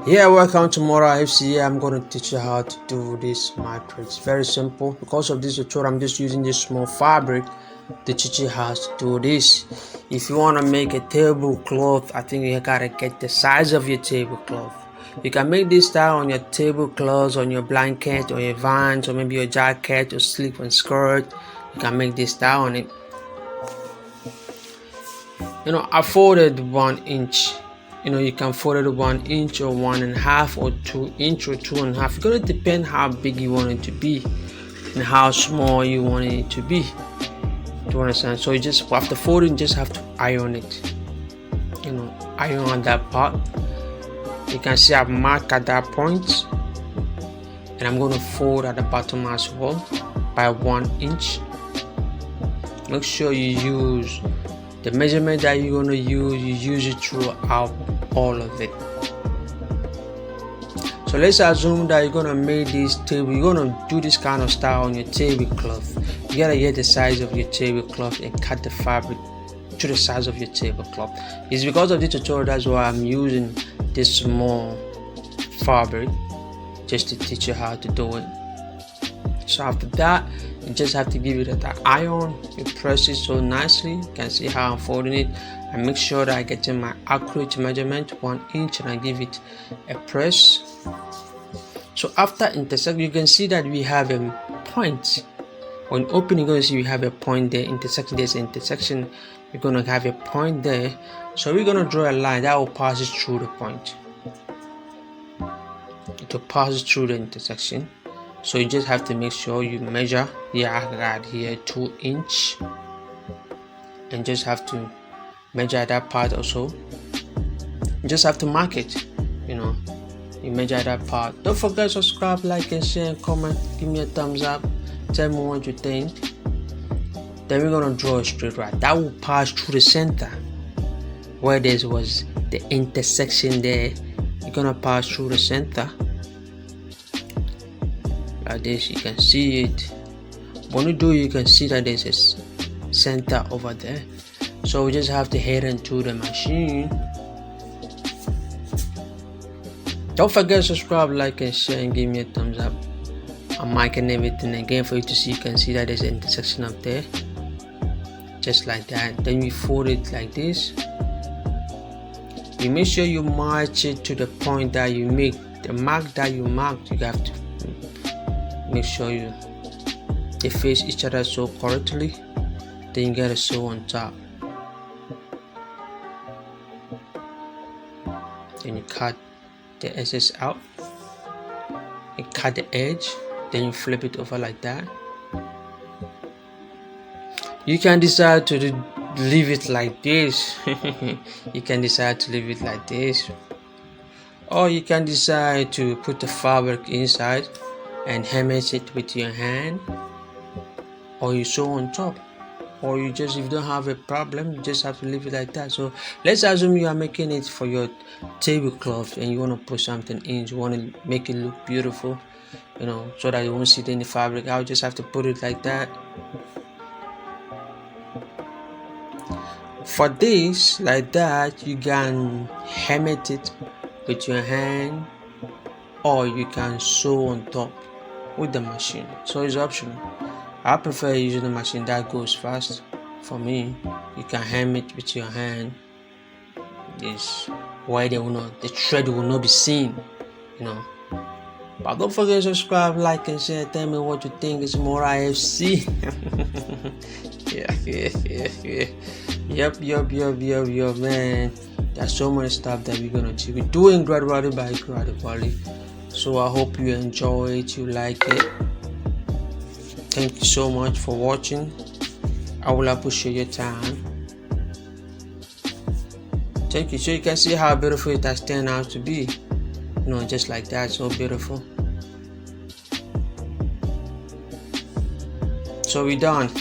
Yeah, welcome to Mora FC. I'm going to teach you how to do this mitered. It's very simple. Because of this tutorial, I'm just using this small fabric to teach you how to do this. If you want to make a tablecloth, I think you gotta get the size of your tablecloth. You can make this style on your tablecloths, on your blanket, or your vans, or maybe your jacket, or slip and skirt. You can make this style on it. I folded 1 inch. You can fold it 1 inch or 1.5 or 2 inch or 2.5. It's gonna depend how big you want it to be and how small you want it to be. Do you understand? So you just after folding, you just have to iron it. Iron on that part. You can see I've marked at that point, and I'm gonna fold at the bottom as well by 1 inch. Make sure you use the measurement that you're going to use it throughout all of it. So let's assume that you're going to make this table, you're going to do this kind of style on your tablecloth. You got to get the size of your tablecloth and cut the fabric to the size of your tablecloth. It's because of this tutorial that's why I'm using this small fabric, just to teach you how to do it. So after that, you just have to give it that iron. You press it so nicely. You can see how I'm folding it. I make sure that I get in my accurate measurement, 1 inch, and I give it a press. So after intersect, you can see that we have a point. When opening, you're going to see we have a point there. Intersection, there's an intersection. You're going to have a point there. So we're going to draw a line that will pass it through the point. It will pass it through the intersection. So you just have to make sure you measure. Yeah, I got here 2 inch, and just have to measure that part also. You just have to mark it. You measure that part. Don't forget to subscribe, like, and share, and comment. Give me a thumbs up. Tell me what you think. Then we're gonna draw a straight line that will pass through the center where there was the intersection there. You're gonna pass through the center. Like this, you can see it. When you do, you can see that there's a center over there. So we just have to head into the machine. Don't forget to subscribe, like, and share, and give me a thumbs up. I'm marking everything again for you to see. You can see that there's an intersection up there, just like that. Then we fold it like this. You make sure you match it to the point that you make. The mark that you marked, you have to make sure they face each other so correctly. Then you gotta sew on top. Then you cut the excess out. You cut the edge. Then you flip it over like that. You can decide to leave it like this. You can decide to leave it like this, or you can decide to put the fabric inside and hammer it with your hand, or you sew on top, or if you don't have a problem, you just have to leave it like that. So let's assume you are making it for your tablecloth and you want to put something in. You want to make it look beautiful, so that you won't see any fabric. I'll just have to put it like that. For this, like that, you can hammer it with your hand, or you can sew on top with the machine. So it's optional. I prefer using the machine, that goes fast for me. You can hammer it with your hand. This why the thread will not be seen. But don't forget to subscribe, like, and share. Tell me what you think. It's more IFC. Yeah. Yep, man. There's so much stuff that we're gonna do. We're doing gradually by gradually. So I hope you enjoy it, you like it. Thank you so much for watching. I will appreciate your time. Thank you. So you can see how beautiful it has turned out to be. Just like that, so beautiful. So we're done.